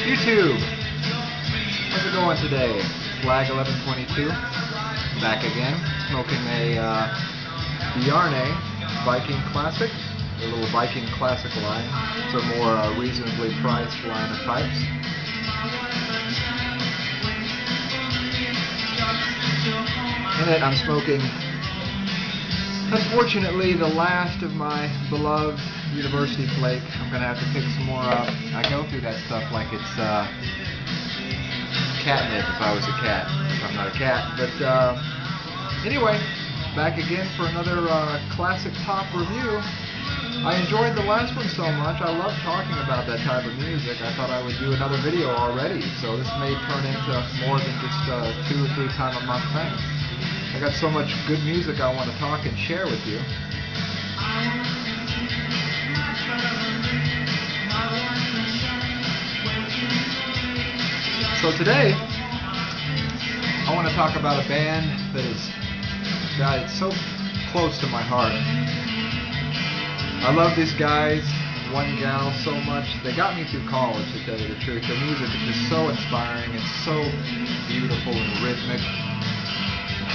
YouTube, how's it going today? Flag 1122, back again, smoking a Bjarne Viking Classic, a little Viking Classic line. It's a more reasonably priced line of pipes. In it, I'm smoking, unfortunately, the last of my beloved University Flake. I'm going to have to pick some more up. I go through that stuff like it's catnip if I was a cat. I'm not a cat. But anyway, back again for another classic pop review. I enjoyed the last one so much. I love talking about that type of music. I thought I would do another video already. So this may turn into more than just 2 or 3 times a month thing. I got so much good music I want to talk and share with you. So today, I want to talk about a band that is, God, it's so close to my heart. I love these guys, one gal, so much. They got me through college, to tell you the truth. Their music is just so inspiring and so beautiful and rhythmic,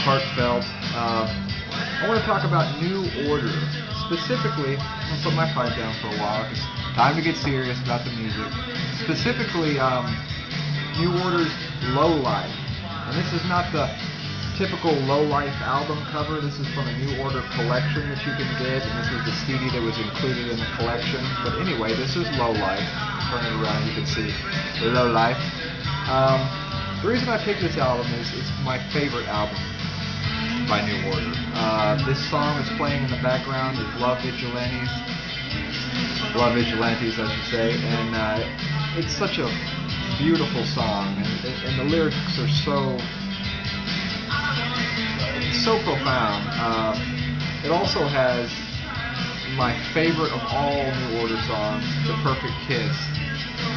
heartfelt. I want to talk about New Order. Specifically, I'm going to put my pipe down for a while. It's time to get serious about the music. Specifically, New Order's Low Life. And this is not the typical Low Life album cover. This is from a New Order collection that you can get, and this is the CD that was included in the collection. But anyway, this is Low Life. Turn it around, you can see Low Life. The reason I picked this album is it's my favorite album by New Order. This song is playing in the background is Love Vigilantes, I should say, and it's such a beautiful song, and the lyrics are so profound. It also has my favorite of all New Order songs, The Perfect Kiss.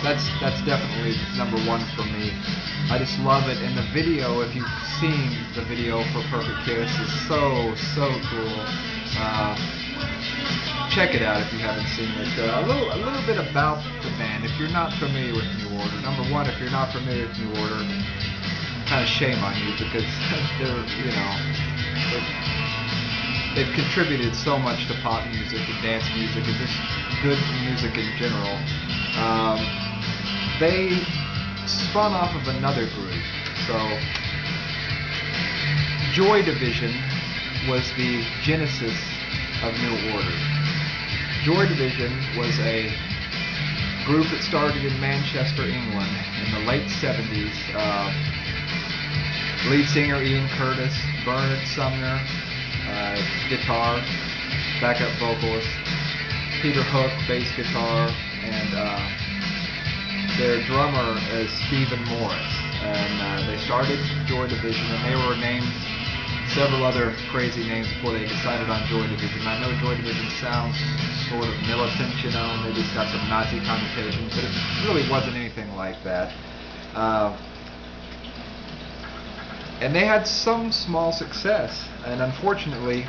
That's definitely number 1 for me. I just love it, and the video, if you've seen the video for Perfect Kiss, is so cool. Check it out if you haven't seen it. A little bit about the band. If you're not familiar with New Order, number 1, if you're not familiar with New Order, kind of shame on you, because they've contributed so much to pop music and dance music and just good music in general. They spun off of another group. So Joy Division was the genesis of New Order. Joy Division was a group that started in Manchester, England in the late 70s. Lead singer Ian Curtis, Bernard Sumner, guitar, backup vocalist, Peter Hook, bass guitar, and their drummer is Stephen Morris. And they started Joy Division, and they were named several other crazy names before they decided on Joy Division. I know Joy Division sounds sort of militant, maybe it's got some Nazi connotations, but it really wasn't anything like that. And they had some small success, and unfortunately,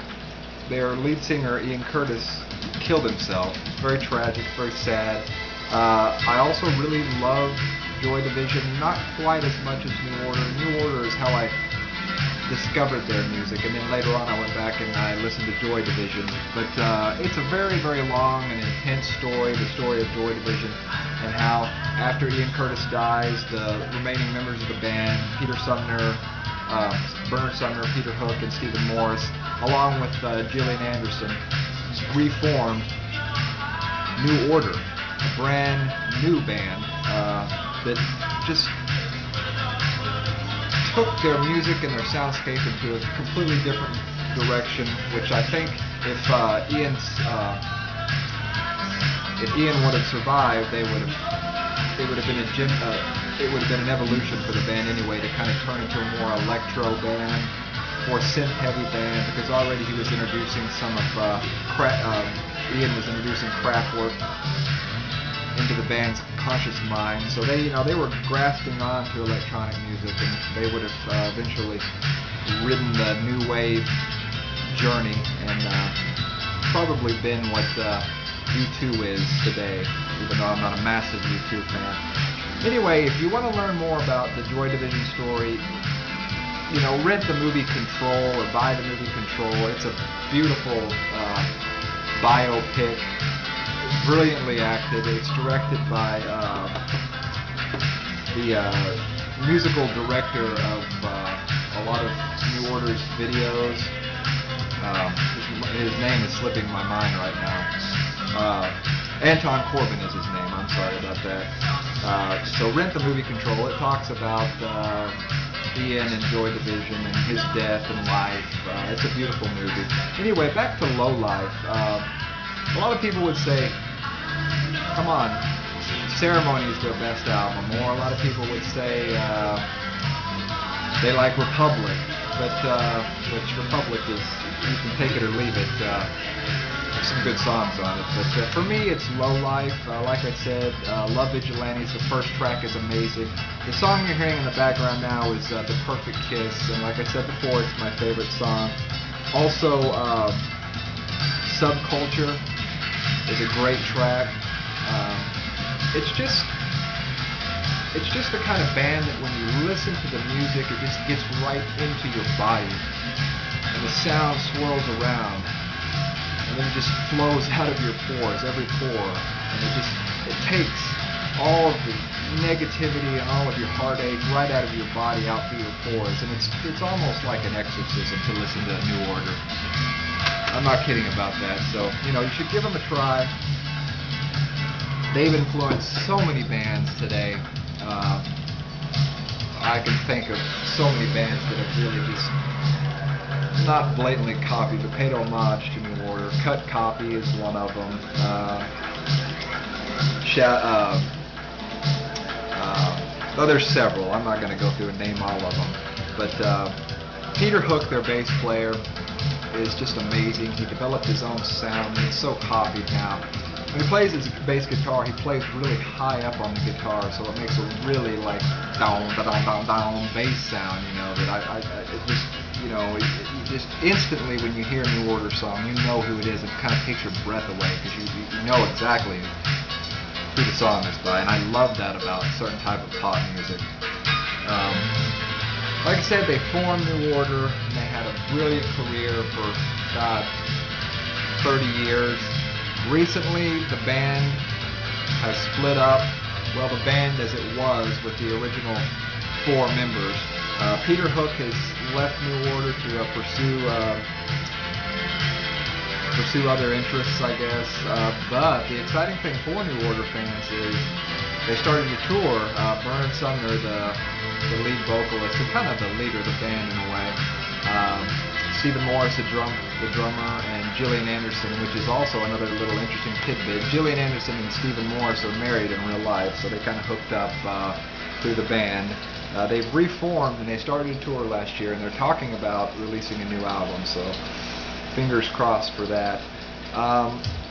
their lead singer, Ian Curtis, killed himself. It's very tragic, very sad. I also really love Joy Division, not quite as much as New Order. New Order is how I discovered their music, and then later on I went back and I listened to Joy Division. But it's a very long and intense story, the story of Joy Division, and how after Ian Curtis dies, the remaining members of the band, Peter Sumner, Bernard Sumner, Peter Hook, and Stephen Morris, along with Gillian Anderson, reformed New Order, a brand new band that just took their music and their soundscape into a completely different direction, which I think if Ian would have survived, it would have been an evolution for the band anyway, to kind of turn into a more electro band, more synth-heavy band, because already he was introducing some of Ian was introducing Kraftwerk into the band's conscious mind. So they were grasping on to electronic music, and they would have eventually ridden the new wave journey and probably been what U2 is today, even though I'm not a massive U2 fan. Anyway, if you want to learn more about the Joy Division story, you know, rent the movie Control or buy the movie Control. It's a beautiful biopic, brilliantly acted. It's directed by the musical director of a lot of New Order's videos. His name is slipping my mind right now. Anton Corbin is his name. I'm sorry about that. So rent the movie Control. It talks about Ian and Joy Division and his death and life. It's a beautiful movie. Anyway, back to Low Life. A lot of people would say, come on, Ceremony is their best album. Or a lot of people would say they like Republic. But which Republic is, you can take it or leave it. There's some good songs on it. But for me, it's Low Life. Like I said, Love Vigilantes. The first track is amazing. The song you're hearing in the background now is The Perfect Kiss. And like I said before, it's my favorite song. Also, Subculture is a great track. It's just the kind of band that when you listen to the music, it just gets right into your body, and the sound swirls around, and then it just flows out of your pores, every pore, and it takes all of the negativity and all of your heartache right out of your body, out through your pores, and it's almost like an exorcism to listen to New Order. I'm not kidding about that. So you know, you should give them a try. They've influenced so many bands today. I can think of so many bands that have really just not blatantly copied, but paid homage to New Order. Cut Copy is one of them. There's several. I'm not going to go through and name all of them. But Peter Hook, their bass player, is just amazing. He developed his own sound, and it's so copied now. When he plays his bass guitar, he plays really high up on the guitar, so it makes a really like down, down, down, down bass sound. You know that it just, you know, you just instantly when you hear a New Order song, you know who it is. It kind of takes your breath away because you know exactly who the song is by, and I love that about certain type of pop music. Like I said, they formed New Order, and they had a brilliant career for 30 years. Recently, the band has split up. Well, the band as it was with the original 4 members. Peter Hook has left New Order to pursue other interests, I guess. But the exciting thing for New Order fans is they started to tour. Vern Sumner, the lead vocalist, and kind of the leader of the band in a way. Stephen Morris, the drummer, and Gillian Anderson, which is also another little interesting tidbit. Gillian Anderson and Stephen Morris are married in real life, so they kind of hooked up through the band. They've reformed, and they started a tour last year, and they're talking about releasing a new album, so fingers crossed for that.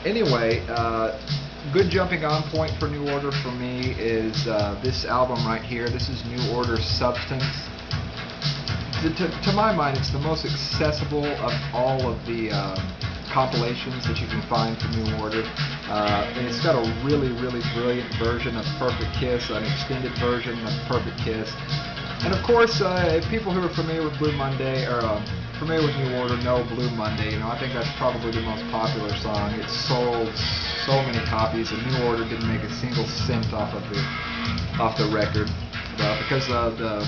Anyway, good jumping on point for New Order for me is this album right here. This is New Order Substance. To my mind, it's the most accessible of all of the compilations that you can find from New Order. And it's got a really, really brilliant version of Perfect Kiss, an extended version of Perfect Kiss. And of course, people who are familiar with Blue Monday, or familiar with New Order, know Blue Monday. You know, I think that's probably the most popular song. It sold so many copies, and New Order didn't make a single cent off the record. Because the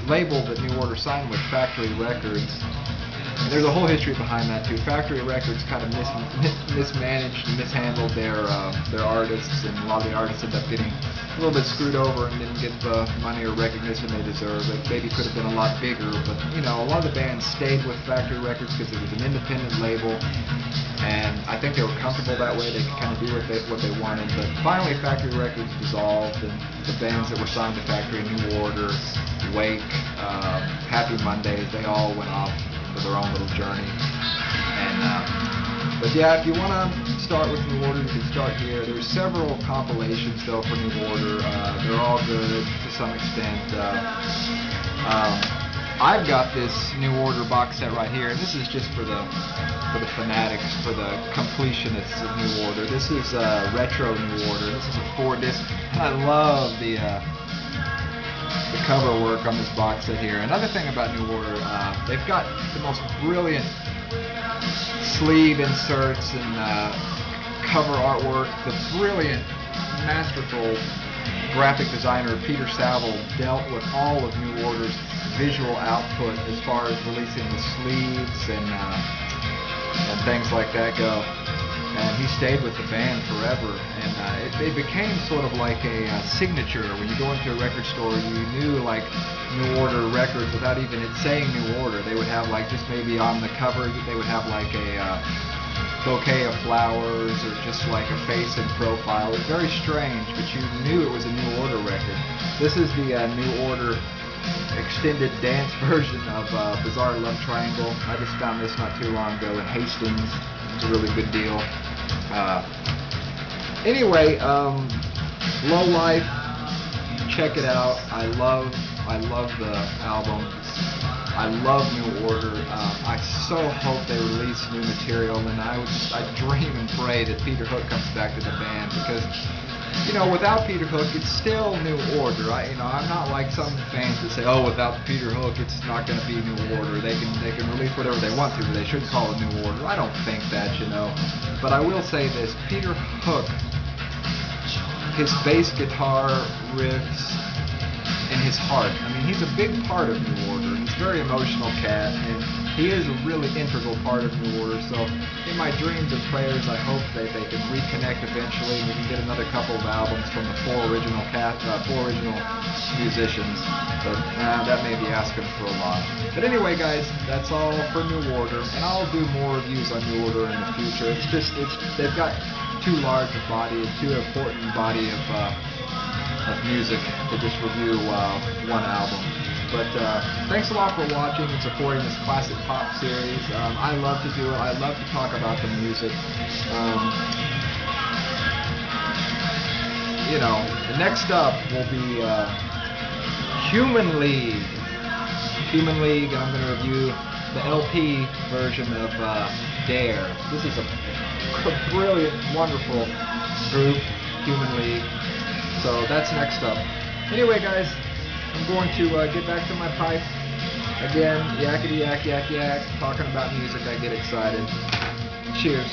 label that New Order signed with, Factory Records, there's a whole history behind that too. Factory Records kind of mismanaged and mishandled their artists, and a lot of the artists ended up getting a little bit screwed over and didn't get the money or recognition they deserve. It maybe could have been a lot bigger, but you know, a lot of the bands stayed with Factory Records because it was an independent label, and I think they were comfortable that way. They could kind of do what they wanted. But finally, Factory Records dissolved, and the bands that were signed to Factory, New Order, Wake, Happy Mondays, they all went off for their own little journey. And but yeah, if you want to start with New Order, you can start here. There's several compilations though for New Order. They're all good to some extent. I've got this New Order box set right here, and this is just for the fanatics, for the completionists of New Order. Order. This is retro New Order. This is a 4-disc. I love the cover work on this box set here. Another thing about New Order, they've got the most brilliant sleeve inserts and cover artwork. The brilliant, masterful graphic designer Peter Saville dealt with all of New Order's visual output as far as releasing the sleeves and things like that go. And he stayed with the band forever, and it became sort of like a signature. When you go into a record store, you knew like New Order records without even it saying New Order. They would have like just maybe on the cover, they would have like a bouquet of flowers or just like a face and profile. It's very strange, but you knew it was a New Order record. This is the New Order extended dance version of Bizarre Love Triangle. I just found this not too long ago in Hastings. It's a really good deal. Anyway, Low Life, check it out. I love the album. I love New Order. I so hope they release new material, and I dream and pray that Peter Hook comes back to the band, because you know, without Peter Hook, it's still New Order. I'm not like some fans that say, oh, without Peter Hook, it's not going to be New Order. They can release whatever they want to, but they shouldn't call it New Order. I don't think that, you know. But I will say this: Peter Hook, his bass guitar riffs and his heart. I mean, he's a big part of New Order. He's a very emotional cat, and he is a really integral part of New Order. So in my dreams and prayers, I hope that they can reconnect eventually, and we can get another couple of albums from the four original musicians. But that may be asking for a lot. But anyway, guys, that's all for New Order, and I'll do more reviews on New Order in the future. They've got too large a body, too important body of music to just review one album. But thanks a lot for watching and supporting this classic pop series. I love to do it. I love to talk about the music. You know, the next up will be Human League. Human League, and I'm going to review the LP version of Dare. This is a brilliant, wonderful group, Human League. So that's next up. Anyway, guys, I'm going to get back to my pipe. Again, yakety yak, yak, yak. Talking about music, I get excited. Cheers.